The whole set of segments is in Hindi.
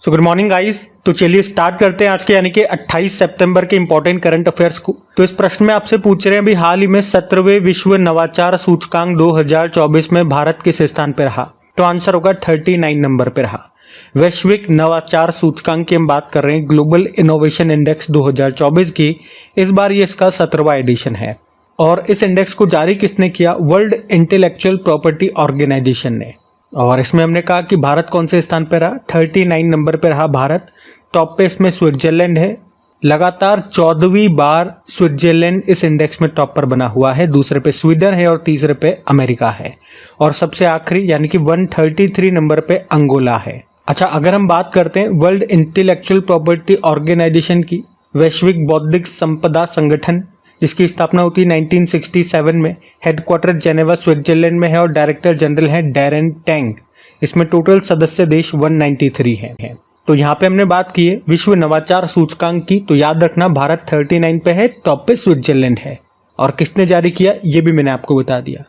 So good morning guys. तो चलिए स्टार्ट करते हैं आज के यानी कि 28 सितंबर के इंपॉर्टेंट करंट अफेयर्स को। तो इस प्रश्न में आपसे पूछ रहे हैं अभी हाल ही में 17वें विश्व नवाचार सूचकांक 2024 में भारत किस स्थान पर रहा। तो आंसर होगा 39 नंबर पर रहा। वैश्विक नवाचार सूचकांक की हम बात कर रहे हैं, ग्लोबल इनोवेशन इंडेक्स 2024 की। इस बार ये इसका 17वां एडिशन है और इस इंडेक्स को जारी किसने किया? वर्ल्ड इंटेलेक्चुअल प्रॉपर्टी ऑर्गेनाइजेशन ने। और इसमें हमने कहा कि भारत कौन से स्थान पर रहा? 39 नंबर पर रहा भारत। टॉप पे इसमें स्विट्जरलैंड है। लगातार 14वीं बार स्विट्जरलैंड इस इंडेक्स में टॉप पर बना हुआ है। दूसरे पे स्वीडन है और तीसरे पे अमेरिका है और सबसे आखिरी यानी कि 133 नंबर पे अंगोला है। अच्छा, अगर हम बात करते हैं वर्ल्ड इंटेलेक्चुअल प्रॉपर्टी ऑर्गेनाइजेशन की, वैश्विक बौद्धिक संपदा संगठन जिसकी स्थापना होती है 1967 में, हेडक्वार्टर जेनेवा स्विट्जरलैंड में है और डायरेक्टर जनरल है डैरेन टैंग। इसमें टोटल सदस्य देश 193 हैं। तो यहाँ पे हमने बात की है विश्व नवाचार सूचकांक की, तो याद रखना भारत 39 पे है, टॉप पे स्विट्जरलैंड है। और किसने जारी किया ये भी मैंने आपको बता दिया।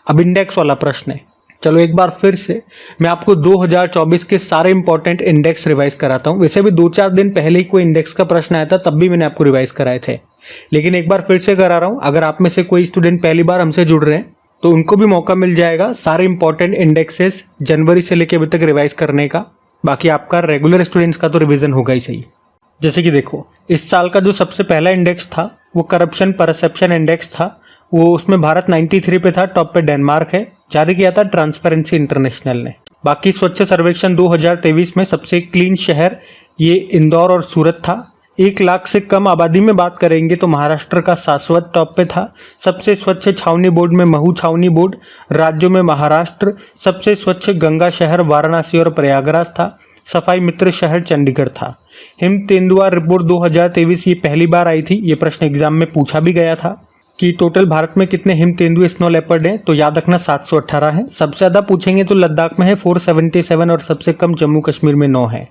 अब इंडेक्स वाला प्रश्न है। चलो एक बार फिर से मैं आपको 2024 के सारे इंपॉर्टेंट इंडेक्स रिवाइज कराता हूँ। वैसे भी 2-4 दिन पहले ही कोई इंडेक्स का प्रश्न आया था, तब भी मैंने आपको रिवाइज कराए थे, लेकिन एक बार फिर से करा रहा हूँ। अगर आप में से कोई स्टूडेंट पहली बार हमसे जुड़ रहे हैं तो उनको भी मौका मिल जाएगा सारे इंपॉर्टेंट इंडेक्सेस जनवरी से लेकर अभी तक रिवाइज करने का। बाकी आपका रेगुलर स्टूडेंट्स का तो रिवीजन होगा ही सही। जैसे कि देखो, इस साल का जो सबसे पहला इंडेक्स था वो करप्शन परसेप्शन इंडेक्स था। वो उसमें भारत 93 पे था, टॉप पे डेनमार्क है। जारी किया था ट्रांसपेरेंसी इंटरनेशनल ने। बाकी स्वच्छ सर्वेक्षण 2023 में सबसे क्लीन शहर ये इंदौर और सूरत था। 1 लाख से कम आबादी में बात करेंगे तो महाराष्ट्र का शाश्वत टॉप पे था। सबसे स्वच्छ छावनी बोर्ड में महू छावनी बोर्ड, राज्यों में महाराष्ट्र। सबसे स्वच्छ गंगा शहर वाराणसी और प्रयागराज था। सफाई मित्र शहर चंडीगढ़ था। हिम तेंदुआ रिपोर्ट 2023 ये पहली बार आई थी। ये प्रश्न एग्जाम में पूछा भी गया था कि टोटल भारत में कितने हिम तेंदुए स्नो लेपर्ड हैं, तो याद रखना 718 है। सबसे ज़्यादा पूछेंगे तो लद्दाख में है 477 और सबसे कम जम्मू कश्मीर में 9 है।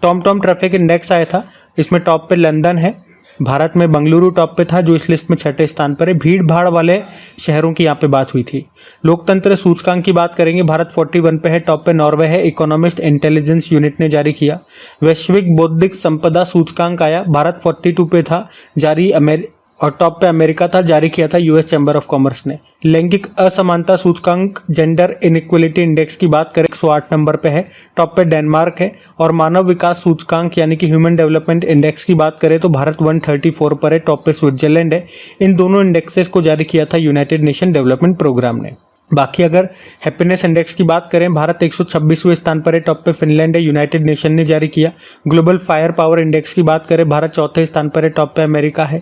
टॉम ट्रैफिक इंडेक्स आया था, इसमें टॉप पे लंदन है। भारत में बंगलुरु टॉप पे था जो इस लिस्ट में 6ठे स्थान पर है। भीड़ भाड़ वाले शहरों की यहाँ पे बात हुई थी। लोकतंत्र सूचकांक की बात करेंगे, भारत 41 पे है, टॉप पे नॉर्वे है। इकोनॉमिस्ट इंटेलिजेंस यूनिट ने जारी किया। वैश्विक बौद्धिक संपदा सूचकांक आया, भारत 42 पे था, जारी और टॉप पे अमेरिका था, जारी किया था यूएस चैम्बर ऑफ कॉमर्स ने। लैंगिक असमानता सूचकांक जेंडर इनइक्वलिटी इंडेक्स की बात करें 108 नंबर पे है, टॉप पे डेनमार्क है। और मानव विकास सूचकांक यानी कि ह्यूमन डेवलपमेंट इंडेक्स की बात करें तो भारत 134 पर है, टॉप पे स्विट्जरलैंड है। इन दोनों इंडेक्सेस को जारी किया था यूनाइटेड नेशन डेवलपमेंट प्रोग्राम ने। बाकी अगर हैप्पीनेस इंडेक्स की बात करें, भारत 126वें स्थान पर है, टॉप पे फिनलैंड है, यूनाइटेड नेशन ने जारी किया। ग्लोबल फायर पावर इंडेक्स की बात करें, भारत 4थे स्थान पर है, टॉप पे अमेरिका है।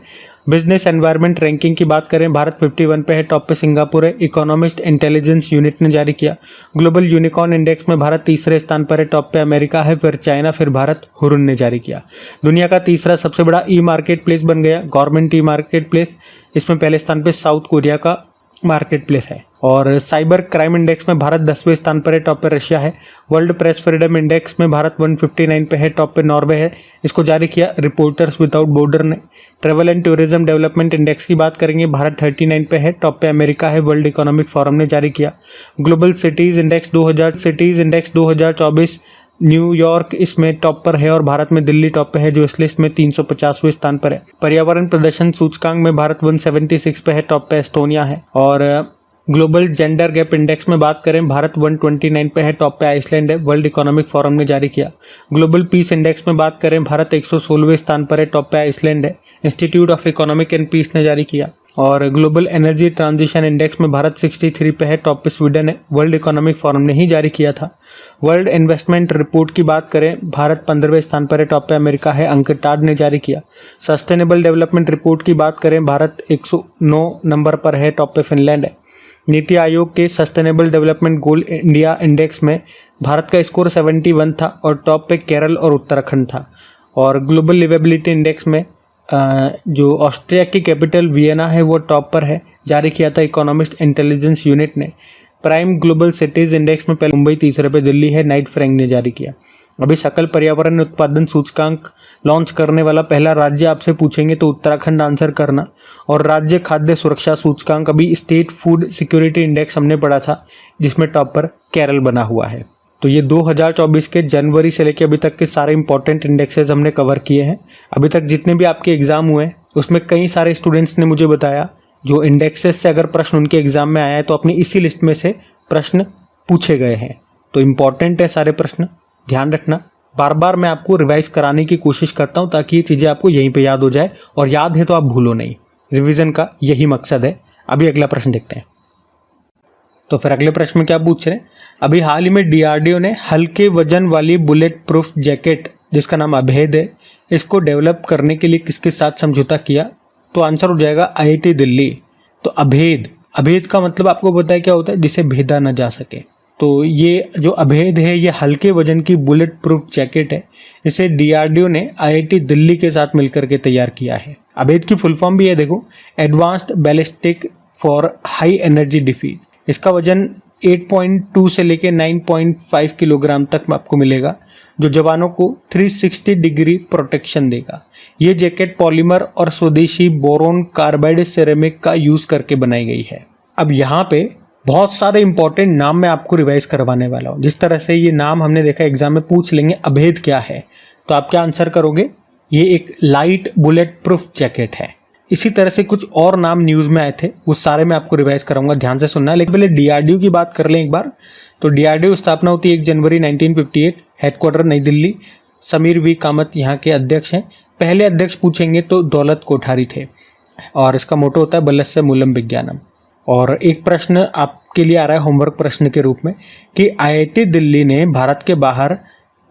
बिजनेस एनवायरनमेंट रैंकिंग की बात करें, भारत 51 पे है, टॉप पे सिंगापुर है। इकोनॉमिस्ट इंटेलिजेंस यूनिट ने जारी किया। ग्लोबल यूनिकॉर्न इंडेक्स में भारत 3रे स्थान पर है, टॉप पे अमेरिका है, फिर चाइना, फिर भारत। हुरुन ने जारी किया। दुनिया का तीसरा सबसे बड़ा ई मार्केट प्लेस बन गया गवर्नमेंट ई मार्केट प्लेस। इसमें पहले स्थान पे साउथ कोरिया का मार्केट प्लेस है। और साइबर क्राइम इंडेक्स में भारत 10वें स्थान पर है, टॉप पे रशिया है। वर्ल्ड प्रेस फ्रीडम इंडेक्स में भारत 159 पे है, टॉप पे नॉर्वे है। इसको जारी किया रिपोर्टर्स विदाउट बॉर्डर ने। Travel and tourism development index की बात करेंगे, भारत 39 पे है, टॉप पे अमेरिका है, वर्ल्ड इकोनॉमिक फोरम ने जारी किया। ग्लोबल सिटीज इंडेक्स 2024 न्यूयॉर्क इसमें टॉप पर है और भारत में दिल्ली टॉप पे है जो इस लिस्ट में 350वें स्थान पर है। पर्यावरण प्रदर्शन सूचकांक में भारत 176 पे है, टॉप पे एस्टोनिया है। और ग्लोबल जेंडर गैप इंडेक्स में बात करें, भारत 129 पे है, टॉप पे आइसलैंड है, वर्ल्ड इकोनॉमिक फोरम ने जारी किया। ग्लोबल पीस इंडेक्स में बात करें, भारत 116वें स्थान पर है, टॉप पे आइसलैंड है, Institute of Economic and Peace ने जारी किया। और ग्लोबल एनर्जी ट्रांजिशन इंडेक्स में भारत 63 पे है, टॉप पे स्वीडन है, वर्ल्ड इकोनॉमिक फोरम ने ही जारी किया था। वर्ल्ड इन्वेस्टमेंट रिपोर्ट की बात करें, भारत 15वें स्थान पर है, टॉप पे अमेरिका है, अंकटाड ने जारी किया। सस्टेनेबल डेवलपमेंट रिपोर्ट की बात करें, भारत 109 नंबर पर है, टॉप पे फिनलैंड है। नीति आयोग के sustainable development goal India index में भारत का स्कोर 71 था और टॉप पे केरल और उत्तराखंड था। और ग्लोबल लिवेबिलिटी इंडेक्स में जो ऑस्ट्रिया की कैपिटल वियना है वो टॉप पर है, जारी किया था इकोनॉमिस्ट इंटेलिजेंस यूनिट ने। प्राइम ग्लोबल सिटीज इंडेक्स में पहले मुंबई, तीसरे पे दिल्ली है, नाइट फ्रैंक ने जारी किया। अभी सकल पर्यावरण उत्पादन सूचकांक लॉन्च करने वाला पहला राज्य आपसे पूछेंगे तो उत्तराखंड आंसर करना। और राज्य खाद्य सुरक्षा सूचकांक अभी स्टेट फूड सिक्योरिटी इंडेक्स हमने पढ़ा था जिसमें टॉप पर केरल बना हुआ है। तो ये 2024 के जनवरी से लेकर अभी तक के सारे इंपॉर्टेंट इंडेक्सेस हमने कवर किए हैं। अभी तक जितने भी आपके एग्जाम हुए उसमें कई सारे स्टूडेंट्स ने मुझे बताया जो इंडेक्सेस से अगर प्रश्न उनके एग्जाम में आया है तो अपनी इसी लिस्ट में से प्रश्न पूछे गए हैं। तो इम्पॉर्टेंट है सारे प्रश्न, ध्यान रखना। बार बार मैं आपको रिवाइज कराने की कोशिश करता हूँ ताकि ये चीज़ें आपको यहीं पे याद हो जाए, और याद है तो आप भूलो नहीं। रिवीजन का यही मकसद है। अभी अगला प्रश्न देखते हैं। तो फिर अगले प्रश्न में क्या पूछ रहे हैं, अभी हाल ही में डीआरडीओ ने हल्के वजन वाली बुलेट प्रूफ जैकेट जिसका नाम अभेद है, इसको डेवलप करने के लिए किसके साथ समझौता किया? तो आंसर हो जाएगा आईआईटी दिल्ली। तो अभेद का मतलब आपको पता है क्या होता है? जिसे भेदा न जा सके। तो ये जो अभेद है ये हल्के वजन की बुलेट प्रूफ जैकेट है, इसे डीआरडीओ ने आईआईटी दिल्ली के साथ मिलकर के तैयार किया है। अभेद की फुल फॉर्म भी है, देखो, advanced ballistic for high energy defeat. इसका वजन 8.2 से लेके 9.5 किलोग्राम तक आपको मिलेगा, जो जवानों को 360 डिग्री प्रोटेक्शन देगा। ये जैकेट पॉलीमर और स्वदेशी बोरोन कार्बाइड सिरेमिक का यूज करके बनाई गई है। अब यहाँ पे बहुत सारे इंपॉर्टेंट नाम मैं आपको रिवाइज करवाने वाला हूँ। जिस तरह से ये नाम हमने देखा एग्जाम में पूछ लेंगे अभेद क्या है, तो आप क्या आंसर करोगे? ये एक लाइट बुलेट प्रूफ जैकेट है। इसी तरह से कुछ और नाम न्यूज में आए थे, वो सारे मैं आपको रिवाइज कराऊंगा, ध्यान से सुनना। लेकिन पहले डीआरडीओ की बात कर लें एक बार। तो डीआरडीओ स्थापना होती है 1 जनवरी 1958, हेडक्वार्टर नई दिल्ली। समीर वी कामत यहाँ के अध्यक्ष हैं। पहले अध्यक्ष पूछेंगे तो दौलत कोठारी थे, और इसका मोटो होता है बलस्य मूलम विज्ञानम। और एक प्रश्न आपके लिए आ रहा है होमवर्क प्रश्न के रूप में कि आईआईटी दिल्ली ने भारत के बाहर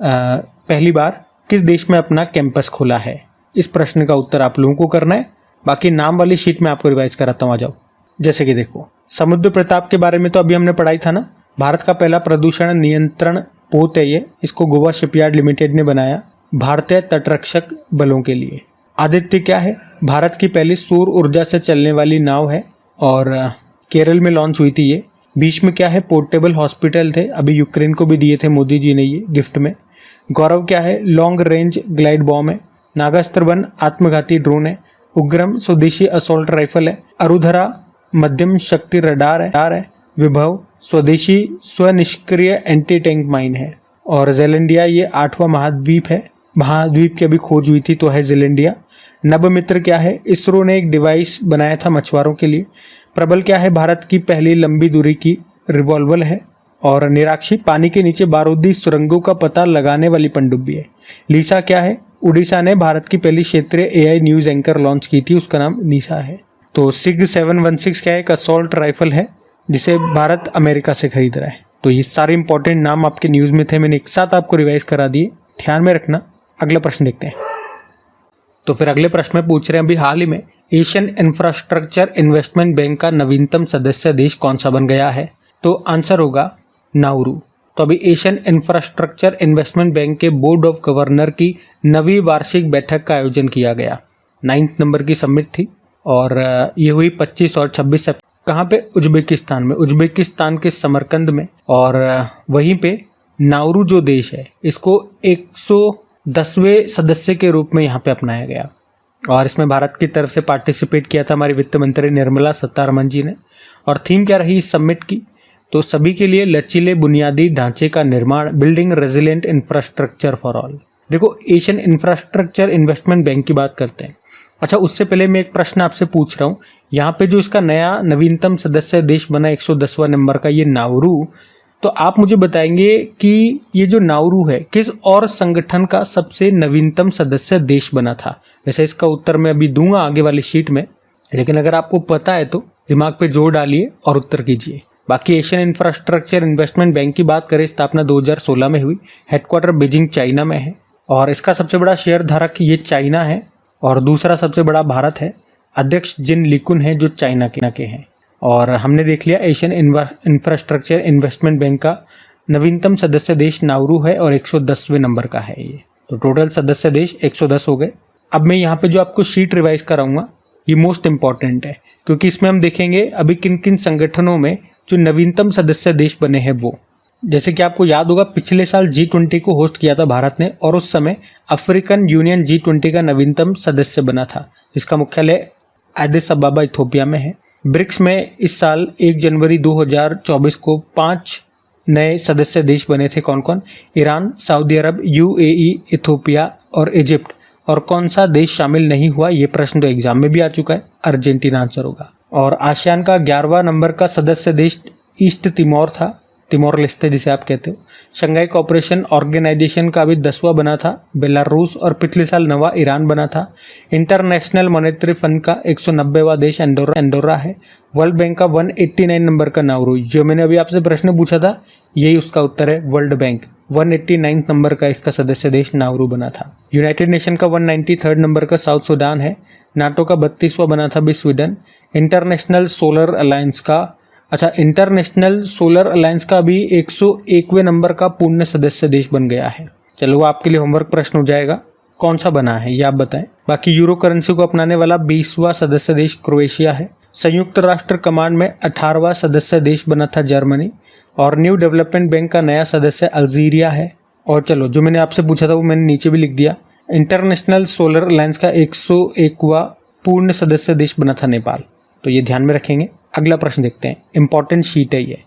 पहली बार किस देश में अपना कैंपस खोला है? इस प्रश्न का उत्तर आप लोगों को करना है। बाकी नाम वाली शीट में आपको रिवाइज कराता हूँ, आ जाओ। जैसे कि देखो, समुद्र प्रताप के बारे में तो अभी हमने पढ़ाई था ना। भारत का पहला प्रदूषण नियंत्रण पोत है ये, इसको गोवा शिपयार्ड लिमिटेड ने बनाया भारतीय तटरक्षक बलों के लिए। आदित्य क्या है? भारत की पहली सौर ऊर्जा से चलने वाली नाव है, और केरल में लॉन्च हुई थी ये। भीष्म क्या है? पोर्टेबल हॉस्पिटल थे, अभी यूक्रेन को भी दिए थे मोदी जी ने ये गिफ्ट में। गौरव क्या है? लॉन्ग रेंज ग्लाइड बॉम्ब है। नागास्त्र 1 आत्मघाती ड्रोन है। उग्रम स्वदेशी असॉल्ट राइफल है। अरुधरा मध्यम शक्ति रडार है। विभव स्वदेशी स्वनिष्क्रिय एंटी टैंक माइन है। और जेलेंडिया ये 8वां महाद्वीप है, महाद्वीप की अभी खोज हुई थी तो है जेलेंडिया। नवमित्र क्या है? इसरो ने एक डिवाइस बनाया था मछुआरों के लिए। प्रबल क्या है? भारत की पहली लंबी दूरी की रिवॉल्वर है। और निराक्षी पानी के नीचे बारूदी सुरंगों का पता लगाने वाली पनडुब्बी है। लीसा क्या है? उड़ीसा ने भारत की पहली क्षेत्रीय एआई न्यूज एंकर लॉन्च की थी, उसका नाम नीसा है। तो सिग 716 क्या है? एक असॉल्ट राइफल है जिसे भारत अमेरिका से खरीद रहा है। तो ये सारे इंपॉर्टेंट नाम आपके न्यूज में थे, मैंने एक साथ आपको रिवाइज करा दिए, ध्यान में रखना। अगला प्रश्न देखते हैं। तो फिर अगले प्रश्न में पूछ रहे हैं, अभी हाल ही में एशियन इंफ्रास्ट्रक्चर इन्वेस्टमेंट बैंक का नवीनतम सदस्य देश कौन सा बन गया है? तो आंसर होगा नाउरू। तो अभी एशियन इंफ्रास्ट्रक्चर इन्वेस्टमेंट बैंक के बोर्ड ऑफ गवर्नर की नवी वार्षिक बैठक का आयोजन किया गया। 9 नंबर की समिट थी, और ये हुई 25 और 26 सितंबर। कहाँ पे? उज्बेकिस्तान में, उज्बेकिस्तान के समरकंद में। और वहीं पे नाउरू जो देश है इसको 110वें सदस्य के रूप में यहाँ पे अपनाया गया, और इसमें भारत की तरफ से पार्टिसिपेट किया था हमारी वित्त मंत्री निर्मला सीतारमण जी ने। और थीम क्या रही इस समिट की? तो सभी के लिए लचीले बुनियादी ढांचे का निर्माण, building resilient infrastructure for all. देखो, एशियन इंफ्रास्ट्रक्चर इन्वेस्टमेंट बैंक की बात करते हैं। अच्छा, उससे पहले मैं एक प्रश्न आपसे पूछ रहा हूँ, यहाँ पे जो इसका नया नवीनतम सदस्य देश बना 110वां नंबर का ये नाउरू, तो आप मुझे बताएंगे कि ये जो नाउरू है किस और संगठन का सबसे नवीनतम सदस्य देश बना था? वैसे इसका उत्तर मैं अभी दूंगा आगे वाली शीट में, लेकिन अगर आपको पता है तो दिमाग पे जोर डालिए और उत्तर कीजिए। बाकी एशियन इंफ्रास्ट्रक्चर इन्वेस्टमेंट बैंक की बात करें, स्थापना 2016 में हुई, हेडक्वार्टर बीजिंग चाइना में है, और इसका सबसे बड़ा शेयर धारक ये चाइना है, और दूसरा सबसे बड़ा भारत है। अध्यक्ष जिन लिकुन है जो चाइना के हैं। और हमने देख लिया एशियन इंफ्रास्ट्रक्चर इन्वेस्टमेंट बैंक का नवीनतम सदस्य देश नाउरू है, और 110वें नंबर का है ये। तो टोटल सदस्य देश 110 हो गए। अब मैं यहाँ पे जो आपको शीट रिवाइज कराऊंगा ये मोस्ट इंपॉर्टेंट है, क्योंकि इसमें हम देखेंगे अभी किन किन संगठनों में जो नवीनतम सदस्य देश बने हैं वो। जैसे कि आपको याद होगा पिछले साल G20 को होस्ट किया था भारत ने, और उस समय अफ्रीकन यूनियन G20 का नवीनतम सदस्य बना था, जिसका मुख्यालय एडिस अबाबा इथियोपिया में है। ब्रिक्स में इस साल 1 जनवरी 2024 को 5 नए सदस्य देश बने थे कौन कौन? ईरान, सऊदी अरब, यूएई, इथियोपिया और इजिप्ट। और कौन सा देश शामिल नहीं हुआ? ये प्रश्न तो एग्जाम में भी आ चुका है, अर्जेंटीना आंसर होगा। और आसियान का 11वां नंबर का सदस्य देश ईस्ट तिमोर था, तिमोर लेस्ते जिसे आप कहते हो। शंघाई कोऑपरेशन ऑर्गेनाइजेशन का अभी 10वां बना था बेलारूस, और पिछले साल 9वां ईरान बना था। इंटरनेशनल मॉनेटरी फंड का 190वां देश एंडोरा है। वर्ल्ड बैंक का 189 नंबर का नाउरू, जो मैंने अभी आपसे प्रश्न पूछा था यही उसका उत्तर है, वर्ल्ड बैंक 189 नंबर का इसका सदस्य देश नाउरू बना था। यूनाइटेड नेशन का 193 नंबर का साउथ सूडान है। नाटो का 32वां बना था भी स्वीडन। इंटरनेशनल सोलर अलायंस का भी 101वें नंबर का पूर्ण सदस्य देश बन गया है। चलो वो आपके लिए होमवर्क प्रश्न हो जाएगा, कौन सा बना है ये आप बताएं। बाकी यूरो करेंसी को अपनाने वाला 20वां सदस्य देश क्रोएशिया है। संयुक्त राष्ट्र कमांड में 18वां सदस्य देश बना था जर्मनी। और न्यू डेवलपमेंट बैंक का नया सदस्य अल्जीरिया है। और चलो जो मैंने आपसे पूछा था वो मैंने नीचे भी लिख दिया, इंटरनेशनल सोलर अलायंस का 101वां पूर्ण सदस्य देश बना था नेपाल। तो ये ध्यान में रखेंगे। अगला प्रश्न देखते हैं, इंपॉर्टेंट शीट है ये।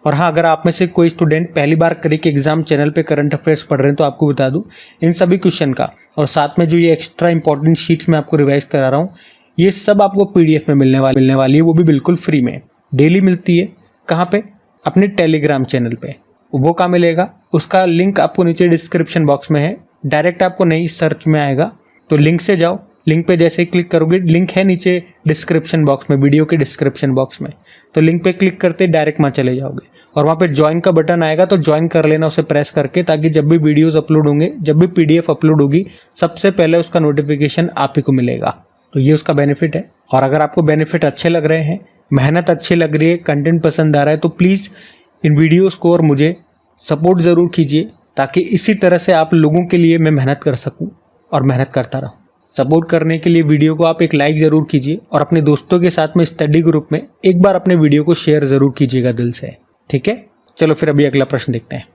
और हाँ, अगर आप में से कोई स्टूडेंट पहली बार करिक एग्जाम चैनल पे करंट अफेयर्स पढ़ रहे हैं तो आपको बता दूं, इन सभी क्वेश्चन का और साथ में जो ये एक्स्ट्रा इंपॉर्टेंट शीट्स मैं आपको रिवाइज करा रहा हूँ, ये सब आपको पीडीएफ में मिलने वाली है, वो भी बिल्कुल फ्री में डेली मिलती है। कहाँ पे? अपने टेलीग्राम चैनल पे। वो कहाँ मिलेगा? उसका लिंक आपको नीचे डिस्क्रिप्शन बॉक्स में है, डायरेक्ट आपको नहीं सर्च में आएगा, तो लिंक से जाओ। लिंक पे जैसे ही क्लिक करोगे, लिंक है नीचे डिस्क्रिप्शन बॉक्स में, वीडियो के डिस्क्रिप्शन बॉक्स में, तो लिंक पे क्लिक करते डायरेक्ट वहाँ चले जाओगे और वहाँ पे ज्वाइन का बटन आएगा, तो ज्वाइन कर लेना उसे प्रेस करके, ताकि जब भी वीडियोस अपलोड होंगे, जब भी पीडीएफ अपलोड होगी, सबसे पहले उसका नोटिफिकेशन आप ही को मिलेगा। तो ये उसका बेनिफिट है। और अगर आपको बेनिफिट अच्छे लग रहे हैं, मेहनत अच्छी लग रही है, कंटेंट पसंद आ रहा है, तो प्लीज़ इन वीडियोज़ को और मुझे सपोर्ट ज़रूर कीजिए, ताकि इसी तरह से आप लोगों के लिए मैं मेहनत कर सकूँ और मेहनत करता रहूँ। सपोर्ट करने के लिए वीडियो को आप एक लाइक ज़रूर कीजिए और अपने दोस्तों के साथ में स्टडी ग्रुप में एक बार अपने वीडियो को शेयर ज़रूर कीजिएगा दिल से, ठीक है। चलो फिर अभी अगला प्रश्न देखते हैं।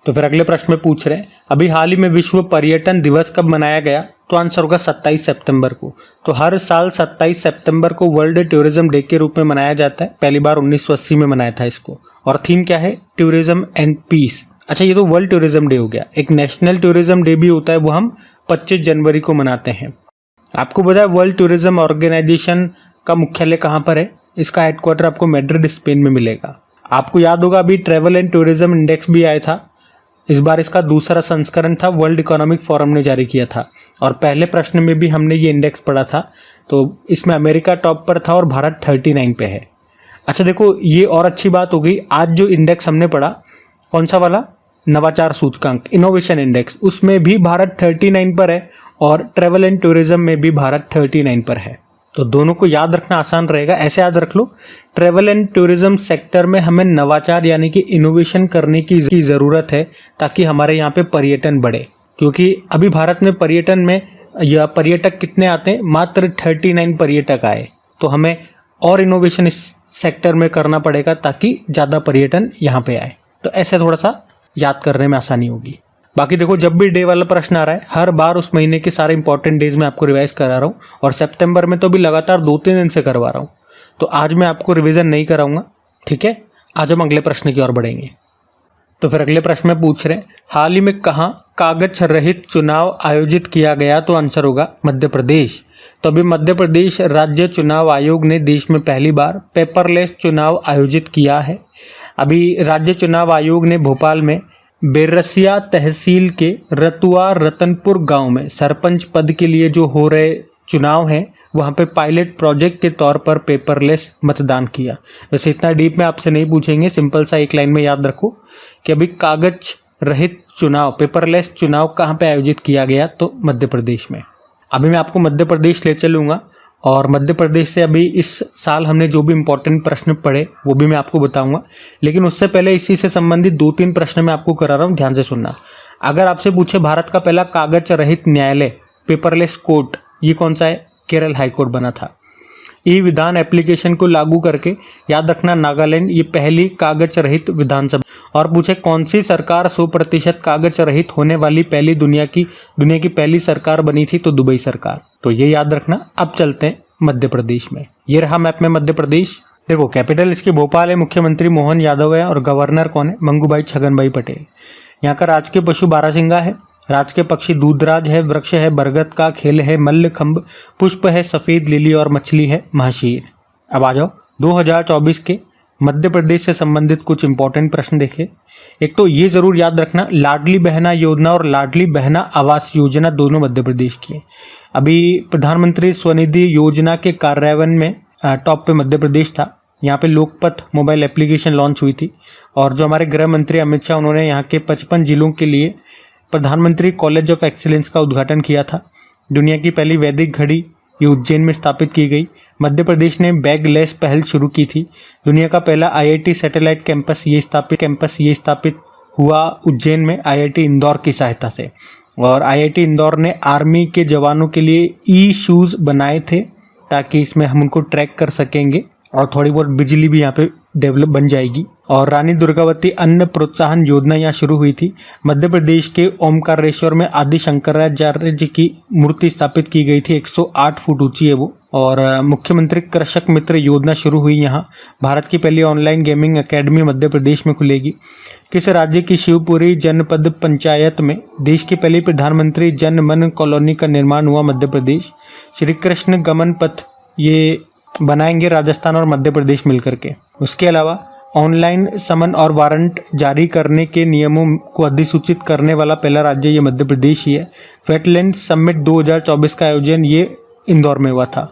तो फिर अगले प्रश्न में पूछ रहे हैं, अभी हाल ही में विश्व पर्यटन दिवस कब मनाया गया? तो आंसर होगा 27 सितंबर को। तो हर साल 27 सितंबर को वर्ल्ड टूरिज्म डे के रूप में मनाया जाता है। पहली बार 1980 में मनाया था इसको। और थीम क्या है? Tourism and peace. अच्छा, ये तो वर्ल्ड टूरिज्म डे हो गया। एक नेशनल टूरिज्म डे भी होता है, वो हम 25 जनवरी को मनाते हैं। आपको पता है वर्ल्ड टूरिज्म ऑर्गेनाइजेशन का मुख्यालय कहाँ पर है? इसका हेडक्वार्टर आपको मैड्रिड स्पेन में मिलेगा। आपको याद होगा अभी ट्रैवल एंड टूरिज्म इंडेक्स भी आया था, इस बार इसका दूसरा संस्करण था, वर्ल्ड इकोनॉमिक फोरम ने जारी किया था। और पहले प्रश्न में भी हमने ये इंडेक्स पढ़ा था, तो इसमें अमेरिका टॉप पर था और भारत 39 पे है। अच्छा देखो, ये और अच्छी बात हो गई, आज जो इंडेक्स हमने पढ़ा, कौन सा वाला? नवाचार सूचकांक, इनोवेशन इंडेक्स, उसमें भी भारत 39 पर है और ट्रैवल एंड टूरिज्म में भी भारत 39 पर है। तो दोनों को याद रखना आसान रहेगा। ऐसे याद रख लो, ट्रैवल एंड टूरिज्म सेक्टर में हमें नवाचार यानी कि इनोवेशन करने की ज़रूरत है, ताकि हमारे यहाँ पे पर्यटन बढ़े। क्योंकि अभी भारत में पर्यटन में या पर्यटक कितने आते हैं? मात्र 39 पर्यटक आए। तो हमें और इनोवेशन इस सेक्टर में करना पड़ेगा, ताकि ज़्यादा पर्यटन यहाँ पे आए। तो ऐसे थोड़ा सा याद करने में आसानी होगी। बाकी देखो, जब भी डे वाला प्रश्न आ रहा है, हर बार उस महीने के सारे इंपॉर्टेंट डेज में आपको रिवाइज करा रहा हूँ। और सितंबर में तो भी लगातार 2-3 दिन से करवा रहा हूँ, तो आज मैं आपको रिवीजन नहीं कराऊंगा, ठीक है। आज हम अगले प्रश्न की ओर बढ़ेंगे। तो फिर अगले प्रश्न में पूछ रहे हैं, हाल ही में कहाँ कागज रहित चुनाव आयोजित किया गया? तो आंसर होगा मध्य प्रदेश। तो अभी मध्य प्रदेश राज्य चुनाव आयोग ने देश में पहली बार पेपरलेस चुनाव आयोजित किया है। अभी राज्य चुनाव आयोग ने भोपाल में बेरसिया तहसील के रतुआ रतनपुर गांव में सरपंच पद के लिए जो हो रहे चुनाव हैं, वहां पे पायलट प्रोजेक्ट के तौर पर पेपरलेस मतदान किया। वैसे इतना डीप में आपसे नहीं पूछेंगे, सिंपल सा एक लाइन में याद रखो कि अभी कागज रहित चुनाव, पेपरलेस चुनाव कहाँ पे आयोजित किया गया? तो मध्य प्रदेश में। अभी मैं आपको मध्य प्रदेश ले चलूँगा और मध्य प्रदेश से अभी इस साल हमने जो भी इम्पोर्टेंट प्रश्न पढ़े वो भी मैं आपको बताऊंगा। लेकिन उससे पहले इसी से संबंधित 2-3 प्रश्न मैं आपको करा रहा हूँ, ध्यान से सुनना। अगर आपसे पूछे भारत का पहला कागज रहित न्यायालय, पेपरलेस कोर्ट, ये कौन सा है? केरल हाईकोर्ट बना था। ई विधान एप्लीकेशन को लागू करके, याद रखना, नागालैंड ये पहली कागज रहित विधानसभा। और पूछे कौन सी सरकार 100% कागज रहित होने वाली पहली दुनिया की पहली सरकार बनी थी? तो दुबई सरकार। तो ये याद रखना। अब चलते हैं मध्य प्रदेश में। ये रहा मैप में मध्य प्रदेश। देखो कैपिटल इसकी भोपाल है, मुख्यमंत्री मोहन यादव है और गवर्नर कौन है? मंगूभाई छगनभाई पटेल। यहाँ का राजकीय पशु बारहसिंगा है, राजकीय पक्षी दूधराज है, वृक्ष है बरगद का, खेल है मल्लखंब, पुष्प है सफेद लिली और मछली है महाशीर। अब आ जाओ 2024 के मध्य प्रदेश से संबंधित कुछ इंपॉर्टेंट प्रश्न देखें। एक तो ये जरूर याद रखना, लाडली बहना योजना और लाडली बहना आवास योजना दोनों मध्य प्रदेश की है। अभी प्रधानमंत्री स्वनिधि योजना के कार्यान्वयन में टॉप पे मध्य प्रदेश था। यहाँ पे लोकपथ मोबाइल एप्लीकेशन लॉन्च हुई थी और जो हमारे गृह मंत्री अमित शाह, उन्होंने यहाँ के 55 जिलों के लिए प्रधानमंत्री कॉलेज ऑफ एक्सीलेंस का उद्घाटन किया था। दुनिया की पहली वैदिक घड़ी ये उज्जैन में स्थापित की गई। मध्य प्रदेश ने बैगलेस पहल शुरू की थी। दुनिया का पहला आईआईटी सैटेलाइट कैंपस ये स्थापित हुआ उज्जैन में आईआईटी इंदौर की सहायता से। और आईआईटी इंदौर ने आर्मी के जवानों के लिए ई शूज़ बनाए थे ताकि इसमें हम उनको ट्रैक कर सकेंगे और थोड़ी बहुत बिजली भी यहाँ पे डेवलप बन जाएगी। और रानी दुर्गावती अन्न प्रोत्साहन योजना यहाँ शुरू हुई थी। मध्य प्रदेश के ओमकारेश्वर में आदि शंकराचार्य जी की मूर्ति स्थापित की गई थी, 108 फुट ऊंची है वो। और मुख्यमंत्री कृषक मित्र योजना शुरू हुई यहाँ। भारत की पहली online gaming academy Madhya Pradesh में खुलेगी। किस राज्य की शिवपुरी जनपद पंचायत में देश की पहली प्रधानमंत्री जन मन कॉलोनी का निर्माण हुआ? मध्य प्रदेश। श्री कृष्ण गमन पथ ये बनाएंगे राजस्थान और मध्य प्रदेश मिलकर के। उसके अलावा ऑनलाइन समन और वारंट जारी करने के नियमों को अधिसूचित करने वाला पहला राज्य ये मध्य प्रदेश ही है। वेटलैंड समिट 2024 का आयोजन ये इंदौर में हुआ था।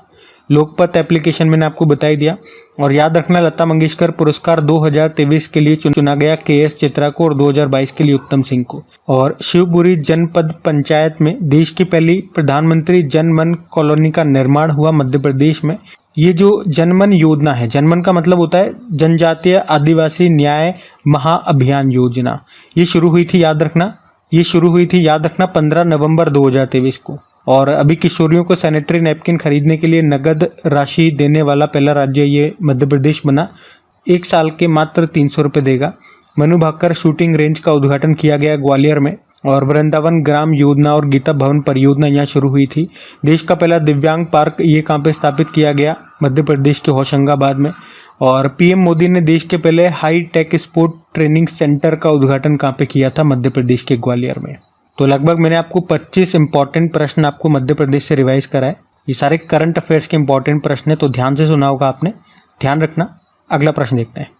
लोकपथ एप्लीकेशन मैंने आपको बता ही दिया। और याद रखना, लता मंगेशकर पुरस्कार 2023 के लिए चुना गया KS चित्रा को और 2022 के लिए उत्तम सिंह को। और शिवपुरी जनपद पंचायत में देश की पहली प्रधानमंत्री जनमन कॉलोनी का निर्माण हुआ मध्य प्रदेश में। ये जो जनमन योजना है, जनमन का मतलब होता है जनजातीय आदिवासी न्याय महाअभियान योजना, ये शुरू हुई थी याद रखना 15 नवंबर 2023 को। और अभी किशोरियों को सैनिटरी नैपकिन खरीदने के लिए नगद राशि देने वाला पहला राज्य ये मध्य प्रदेश बना। 1 साल के मात्र 300 रुपये देगा। मनु भाकर शूटिंग रेंज का उद्घाटन किया गया ग्वालियर में। और वृंदावन ग्राम योजना और गीता भवन परियोजना यहाँ शुरू हुई थी। देश का पहला दिव्यांग पार्क ये कहाँ पे स्थापित किया गया? मध्य प्रदेश के होशंगाबाद में। और पीएम मोदी ने देश के पहले high tech sport training centre का उद्घाटन कहाँ पे किया था? मध्य प्रदेश के ग्वालियर में। तो लगभग मैंने आपको 25 इंपॉर्टेंट प्रश्न आपको मध्य प्रदेश से रिवाइज कराए। ये सारे करंट अफेयर्स के इंपॉर्टेंट प्रश्न है, तो ध्यान से सुना होगा आपने, ध्यान रखना। अगला प्रश्न देखते हैं।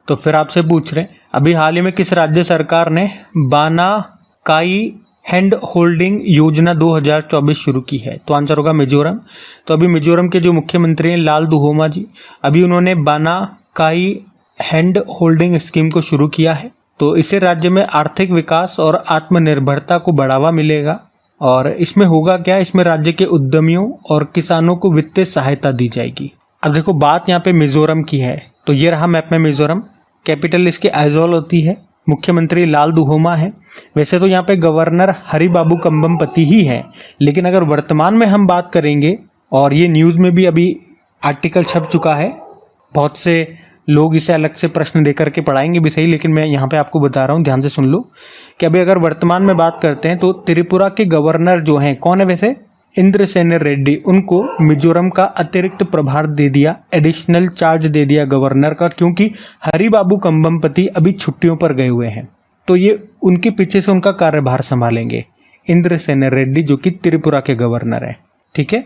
तो फिर आपसे पूछ रहे हैं, अभी हाल ही में किस राज्य सरकार ने बाना काई हैंड होल्डिंग योजना 2024 शुरू की है? तो आंसर होगा मिजोरम। तो अभी मिजोरम के जो मुख्यमंत्री हैं लाल दुहोमा जी, अभी उन्होंने बाना काई हैंड होल्डिंग स्कीम को शुरू किया है। तो इससे राज्य में आर्थिक विकास और आत्मनिर्भरता को बढ़ावा मिलेगा। और इसमें होगा क्या, इसमें राज्य के उद्यमियों और किसानों को वित्तीय सहायता दी जाएगी। अब देखो बात यहाँ पे मिजोरम की है, तो ये रहा मैप में मिजोरम। कैपिटल इसकी आइजॉल होती है, मुख्यमंत्री लाल दुहोमा है। वैसे तो यहाँ पे गवर्नर हरिबाबू कंबमपति ही है, लेकिन अगर वर्तमान में हम बात करेंगे, और ये न्यूज़ में भी अभी आर्टिकल छप चुका है, बहुत से लोग इसे अलग से प्रश्न देकर के पढ़ाएंगे भी सही, लेकिन मैं यहाँ पे आपको बता रहा हूँ, ध्यान से सुन लो कि अभी अगर वर्तमान में बात करते हैं तो त्रिपुरा के गवर्नर जो हैं, कौन है वैसे? इंद्रसेन रेड्डी। उनको मिजोरम का अतिरिक्त प्रभार दे दिया, एडिशनल चार्ज दे दिया गवर्नर का, क्योंकि हरिबाबू कंबमपति अभी छुट्टियों पर गए हुए हैं। तो ये उनके पीछे से उनका कार्यभार संभालेंगे इंद्रसेन रेड्डी, जो कि त्रिपुरा के गवर्नर है। ठीक है।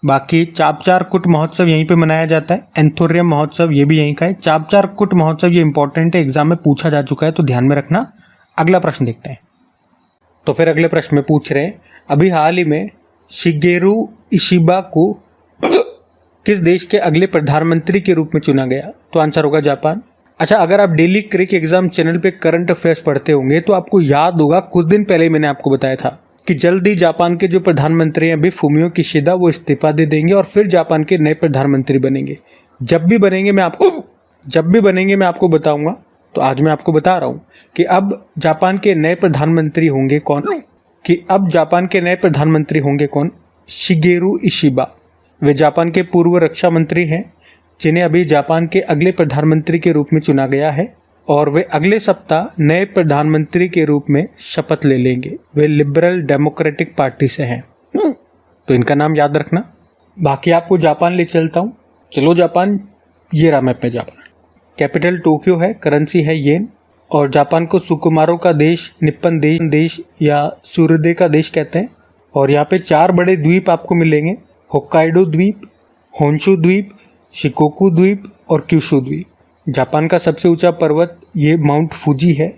बाकी चापचार कुट महोत्सव यहीं पे मनाया जाता है। एंथोरियम महोत्सव ये भी यहीं का है। चापचार कुट महोत्सव ये इंपॉर्टेंट है, एग्जाम में पूछा जा चुका है, तो ध्यान में रखना। अगला प्रश्न देखते हैं। तो फिर अगले प्रश्न में पूछ रहे हैं, अभी हाल ही में शिगेरू इशिबा को किस देश के अगले प्रधानमंत्री के रूप में चुना गया? तो आंसर होगा जापान। अच्छा, अगर आप डेली क्रिक एग्जाम चैनल पे करंट अफेयर्स पढ़ते होंगे तो आपको याद होगा कुछ दिन पहले ही मैंने आपको बताया था कि जल्दी जापान के जो प्रधानमंत्री हैं अभी फुमियो किशिदा, वो इस्तीफा दे देंगे और फिर जापान के नए प्रधानमंत्री बनेंगे। जब भी बनेंगे मैं आपको बताऊंगा। तो आज मैं आपको बता रहा हूं कि अब जापान के नए प्रधानमंत्री होंगे कौन? Shigeru Ishiba. वे जापान के पूर्व रक्षा मंत्री हैं, जिन्हें अभी जापान के अगले प्रधानमंत्री के रूप में चुना गया है, और वे अगले सप्ताह नए प्रधानमंत्री के रूप में शपथ ले लेंगे। वे लिबरल डेमोक्रेटिक पार्टी से हैं, तो इनका नाम याद रखना। बाकी आपको जापान ले चलता हूँ। चलो जापान, ये रहा मैप में जापान। कैपिटल टोक्यो है, करेंसी है येन, और जापान को सुकुमारों का देश, निप्पन देश या सूर्योदय का देश कहते हैं। और यहाँ पे 4 बड़े द्वीप आपको मिलेंगे, होक्काइडो द्वीप, होन्शु द्वीप, शिकोकू द्वीप और क्यूशु द्वीप। जापान का सबसे ऊंचा पर्वत ये माउंट फूजी है।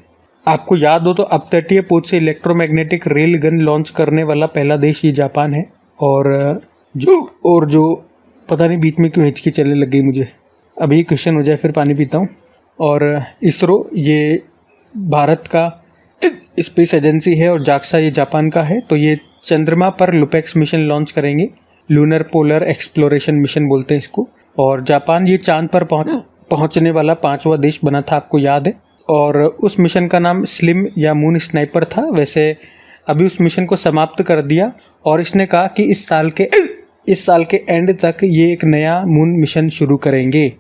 आपको याद हो तो अपतटीय पोत से इलेक्ट्रोमैग्नेटिक रेल गन लॉन्च करने वाला पहला देश ये जापान है। और जो पता नहीं बीच में क्यों हिचकी चलने लग गई मुझे, अभी क्वेश्चन हो जाए फिर पानी पीता हूँ। और इसरो ये भारत का स्पेस एजेंसी है और जाक्सा ये जापान का है। तो ये चंद्रमा पर लुपेक्स मिशन लॉन्च करेंगे, लूनर पोलर एक्सप्लोरेशन मिशन बोलते हैं इसको। और जापान ये चांद पर पहुंचने वाला 5वां देश बना था, आपको याद है। और उस मिशन का नाम स्लिम या मून स्नाइपर था। वैसे अभी उस मिशन को समाप्त कर दिया और इसने कहा कि इस साल के एंड तक ये एक नया मून मिशन शुरू करेंगे।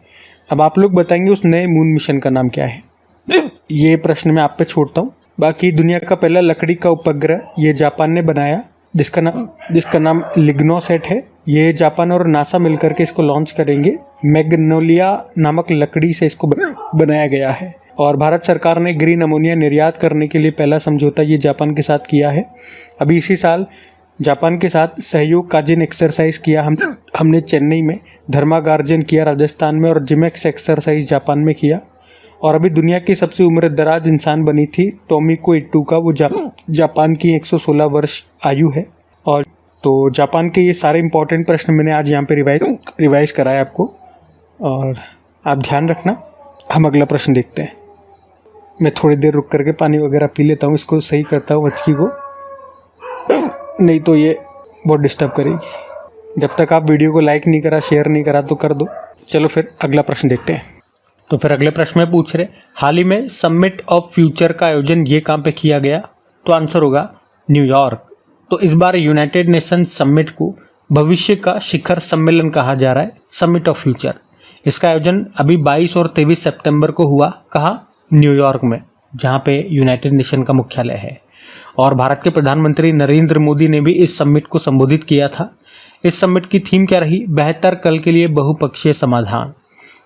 अब आप लोग बताएंगे उस नए मून मिशन का नाम क्या है, ये प्रश्न मैं आप पे छोड़ता हूँ। बाकी दुनिया का पहला लकड़ी का उपग्रह ये जापान ने बनाया, जिसका नाम लिग्नोसेट है। ये जापान और नासा मिलकर के इसको लॉन्च करेंगे। मैग्नोलिया नामक लकड़ी से इसको बनाया गया है। और भारत सरकार ने ग्रीन अमोनिया निर्यात करने के लिए पहला समझौता ये जापान के साथ किया है। अभी इसी साल जापान के साथ सहयोग काजिन एक्सरसाइज किया हमने चेन्नई में, धर्मागार्जन किया राजस्थान में और जिमेक्स एक्सरसाइज जापान में किया। और अभी दुनिया की सबसे उम्र दराज इंसान बनी थी टोमिको इटुका, वो जापान की 116 वर्ष आयु है। और तो जापान के ये सारे इंपॉर्टेंट प्रश्न मैंने आज यहाँ पे रिवाइज कराया आपको, और आप ध्यान रखना। हम अगला प्रश्न देखते हैं। मैं थोड़ी देर रुक करके पानी वगैरह पी लेता हूँ, इसको सही करता हूँ बच्ची को, नहीं तो ये बहुत डिस्टर्ब करेगी। जब तक आप वीडियो को लाइक नहीं करा, शेयर नहीं करा तो कर दो। चलो फिर अगला प्रश्न देखते हैं। तो फिर अगले प्रश्न में पूछ रहे, हाल ही में समिट ऑफ फ्यूचर का आयोजन ये कहाँ पे किया गया? तो आंसर होगा न्यूयॉर्क। तो इस बार यूनाइटेड नेशंस समिट को भविष्य का शिखर सम्मेलन कहा जा रहा है, समिट ऑफ फ्यूचर। इसका आयोजन अभी 22 और 23 सितंबर को हुआ, कहाँ? न्यूयॉर्क में, जहाँ पे यूनाइटेड नेशन का मुख्यालय है। और भारत के प्रधानमंत्री नरेंद्र मोदी ने भी इस समिट को संबोधित किया था। इस समिट की थीम क्या रही? बेहतर कल के लिए बहुपक्षीय समाधान।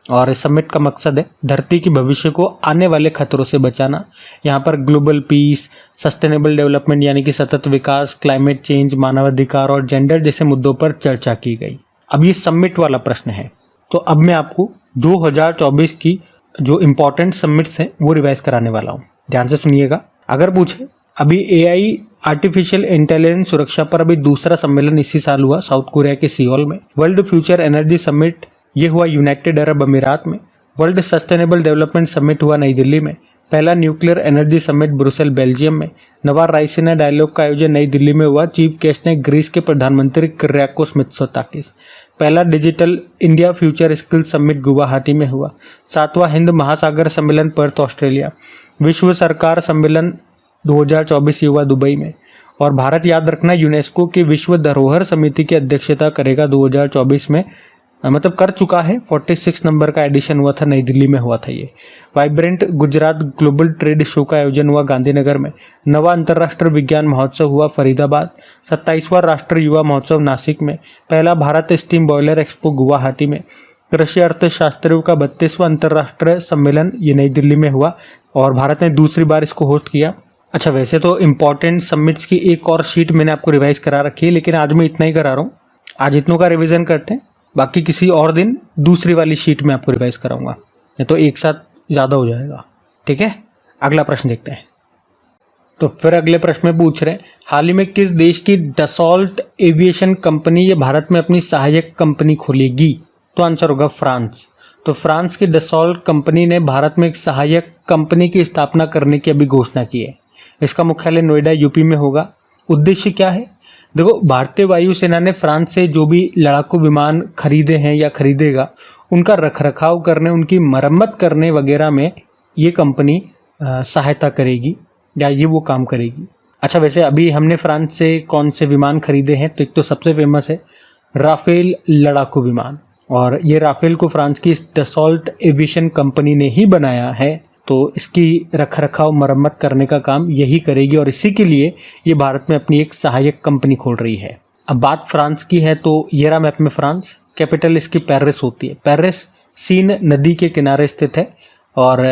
और इस समिट का मकसद है धरती के भविष्य को आने वाले खतरों से बचाना। यहाँ पर ग्लोबल पीस, सस्टेनेबल डेवलपमेंट यानी कि सतत विकास, क्लाइमेट चेंज, मानवाधिकार और जेंडर जैसे मुद्दों पर चर्चा की गई। अब ये समिट वाला प्रश्न है। तो अब मैं आपको 2024 की जो इम्पोर्टेंट समिट्स हैं वो रिवाइज कराने वाला हूँ, ध्यान से सुनिएगा। अगर पूछे, अभी AI आर्टिफिशियल इंटेलिजेंस सुरक्षा पर अभी दूसरा सम्मेलन इसी साल हुआ साउथ कोरिया के सियोल में। वर्ल्ड फ्यूचर एनर्जी समिट ये हुआ यूनाइटेड अरब अमीरात में। वर्ल्ड सस्टेनेबल डेवलपमेंट समिट हुआ नई दिल्ली में। पहला nuclear energy summit Brussels Belgium में। नवा रायसीना डायलॉग का आयोजन नई दिल्ली में हुआ। चीफ गेस्ट ने ग्रीस के प्रधानमंत्री किर्याकोस मित्सोताकिस। पहला digital India future skill summit Guwahati में हुआ। 7वां हिंद महासागर सम्मेलन पर्थ ऑस्ट्रेलिया। विश्व सरकार सम्मेलन 2024 हुआ दुबई में। और भारत, याद रखना, यूनेस्को की विश्व धरोहर समिति की अध्यक्षता करेगा 2024 में, मतलब कर चुका है। 46 नंबर का एडिशन हुआ था, नई दिल्ली में हुआ था ये। Vibrant Gujarat global trade show का आयोजन हुआ गांधीनगर में। नवा अंतर्राष्ट्रीय विज्ञान महोत्सव हुआ फरीदाबाद। 27वां राष्ट्रीय युवा महोत्सव नासिक में। पहला Bharat steam boiler expo Guwahati में। कृषि अर्थशास्त्रियों का 32वां अंतर्राष्ट्रीय सम्मेलन ये नई दिल्ली में हुआ और भारत ने दूसरी बार इसको होस्ट किया। अच्छा, वैसे तो इम्पॉर्टेंट समिट्स की एक और शीट मैंने आपको रिवाइज करा रखी है, लेकिन आज मैं इतना ही करा रहा हूँ। आज इतनों का रिवीजन करते हैं, बाकी किसी और दिन दूसरी वाली शीट में आपको रिवाइज कराऊंगा, नहीं तो एक साथ ज़्यादा हो जाएगा। ठीक है, अगला प्रश्न देखते हैं। तो फिर अगले प्रश्न में पूछ रहे हैं, हाल ही में किस देश की डसॉल्ट एविएशन कंपनी ये भारत में अपनी सहायक कंपनी खोलेगी? तो आंसर होगा फ्रांस। तो फ्रांस की डसॉल्ट कंपनी ने भारत में एक सहायक कंपनी की स्थापना करने की अभी घोषणा की है। इसका मुख्यालय नोएडा यूपी में होगा। उद्देश्य क्या है? देखो, भारतीय वायुसेना ने फ्रांस से जो भी लड़ाकू विमान खरीदे हैं या खरीदेगा, उनका रखरखाव करने, उनकी मरम्मत करने वगैरह में ये कंपनी सहायता करेगी या ये वो काम करेगी। अच्छा, वैसे अभी हमने फ्रांस से कौन से विमान खरीदे हैं? तो एक तो सबसे फेमस है राफेल लड़ाकू विमान, और ये राफेल को फ्रांस की डसॉल्ट एविएशन कंपनी ने ही बनाया है। तो इसकी रखरखाव मरम्मत करने का काम यही करेगी और इसी के लिए ये भारत में अपनी एक सहायक कंपनी खोल रही है। अब बात फ्रांस की है तो ये रहा मैप में फ्रांस। कैपिटल इसकी पेरिस होती है। पेरिस सीन नदी के किनारे स्थित है और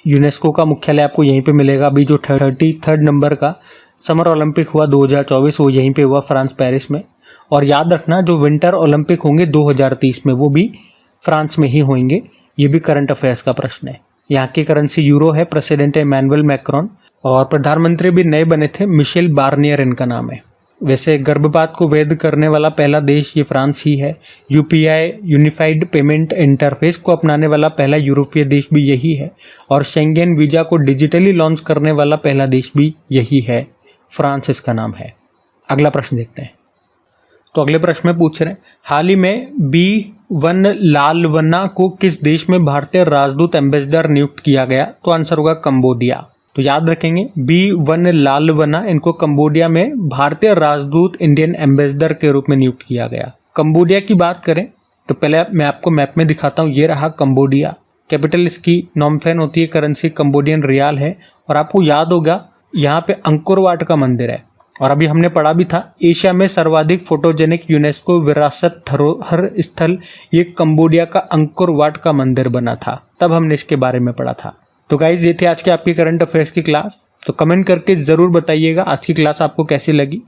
यूनेस्को का मुख्यालय आपको यहीं पे मिलेगा। अभी जो 33rd नंबर का समर ओलंपिक हुआ 2024 वो यहीं पे हुआ फ्रांस पेरिस में। और याद रखना जो विंटर ओलंपिक होंगे 2030 में वो भी फ्रांस में ही होंगे। ये भी करंट अफेयर्स का प्रश्न है। यहाँ की करेंसी यूरो है। प्रेसिडेंट है इमैनुअल मैक्रोन और प्रधानमंत्री भी नए बने थे, मिशेल बार्नियर इनका नाम है। वैसे गर्भपात को वैध करने वाला पहला देश ये फ्रांस ही है। यूपीआई यूनिफाइड पेमेंट इंटरफेस को अपनाने वाला पहला यूरोपीय देश भी यही है और शेंगेन वीजा को डिजिटली लॉन्च करने वाला पहला देश भी यही है, फ्रांस इसका नाम है। अगला प्रश्न देखते हैं। तो अगले प्रश्न में पूछ रहे हैं, हाल ही में B1 लालवना को किस देश में भारतीय राजदूत एम्बेसडर नियुक्त किया गया? तो आंसर होगा कंबोडिया। तो याद रखेंगे B1 लालवना इनको कंबोडिया में भारतीय राजदूत इंडियन एम्बेसडर के रूप में नियुक्त किया गया। कंबोडिया की बात करें तो पहले मैं आपको मैप में दिखाता हूँ। ये रहा कंबोडिया। कैपिटल इसकी नॉमफेन होती है, करेंसी कंबोडियन रियाल है। और आपको याद होगा यहाँ पे अंकोर वाट का मंदिर है। और अभी हमने पढ़ा भी था एशिया में सर्वाधिक फोटोजेनिक यूनेस्को विरासत धरोहर स्थल ये कंबोडिया का अंकोर वाट का मंदिर बना था, तब हमने इसके बारे में पढ़ा था। तो गाइज ये थे आज के आपकी करंट अफेयर्स की क्लास। तो कमेंट करके ज़रूर बताइएगा आज की क्लास आपको कैसी लगी।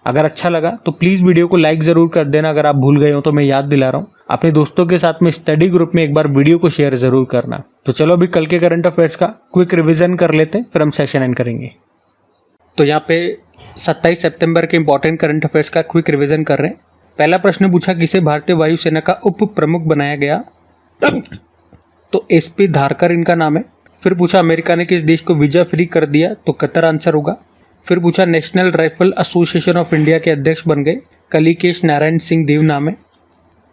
अगर अच्छा लगा तो प्लीज़ वीडियो को लाइक ज़रूर कर देना। अगर आप भूल गए हो तो मैं याद दिला रहा हूँ, अपने दोस्तों के साथ में स्टडी ग्रुप में एक बार वीडियो को शेयर ज़रूर करना। तो चलो अभी कल के करंट अफेयर्स का क्विक रिविजन कर लेते हैं, फिर हम सेशन एंड करेंगे। तो यहाँ पे 27 सितंबर के इंपॉर्टेंट करंट अफेयर्स का क्विक रिवीजन कर रहे हैं। पहला प्रश्न पूछा किसे भारतीय वायुसेना का उप प्रमुख बनाया गया? तो SP धारकर इनका नाम है। फिर पूछा अमेरिका ने किस देश को वीजा फ्री कर दिया? तो कतर आंसर होगा। फिर पूछा national rifle association of India के अध्यक्ष बन गए कलिकेश नारायण सिंह देव नाम है।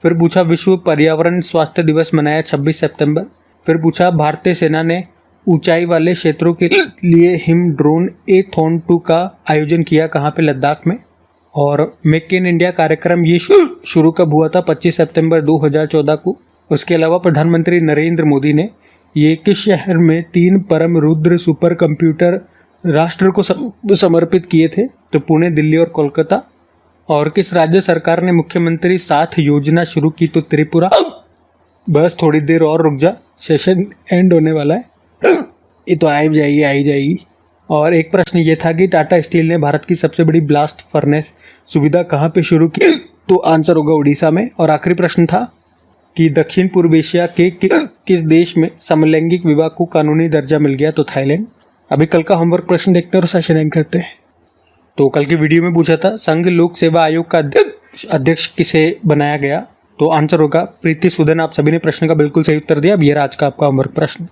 फिर पूछा विश्व पर्यावरण स्वास्थ्य दिवस मनाया 26 सितंबर। फिर पूछा भारतीय सेना ने ऊंचाई वाले क्षेत्रों के लिए हिम ड्रोन A-थॉन 2 का आयोजन किया, कहाँ पे? लद्दाख में। और मेक इन इंडिया कार्यक्रम ये शुरू कब हुआ था? 25 सितंबर 2014 को। उसके अलावा प्रधानमंत्री नरेंद्र मोदी ने ये किस शहर में 3 परम रुद्र सुपर कंप्यूटर राष्ट्र को समर्पित किए थे? तो पुणे, दिल्ली और कोलकाता। और किस राज्य सरकार ने मुख्यमंत्री साथ योजना शुरू की? तो त्रिपुरा। बस थोड़ी देर और रुक जा, सेशन एंड होने वाला है। ये तो आई जाएगी। और एक प्रश्न ये था कि टाटा स्टील ने भारत की सबसे बड़ी ब्लास्ट फर्नेस सुविधा कहाँ पे शुरू की? तो आंसर होगा उड़ीसा में। और आखिरी प्रश्न था कि दक्षिण पूर्व एशिया के किस देश में समलैंगिक विवाह को कानूनी दर्जा मिल गया? तो थाईलैंड। अभी कल का होमवर्क प्रश्न देखते हैं और सेशन एंड करते हैं। तो कल की वीडियो में पूछा था संघ लोक सेवा आयोग का अध्यक्ष किसे बनाया गया? तो आंसर होगा प्रीति सूदन। आप सभी ने प्रश्न का बिल्कुल सही उत्तर दिया। अब ये रहा आज का आपका होमवर्क प्रश्न।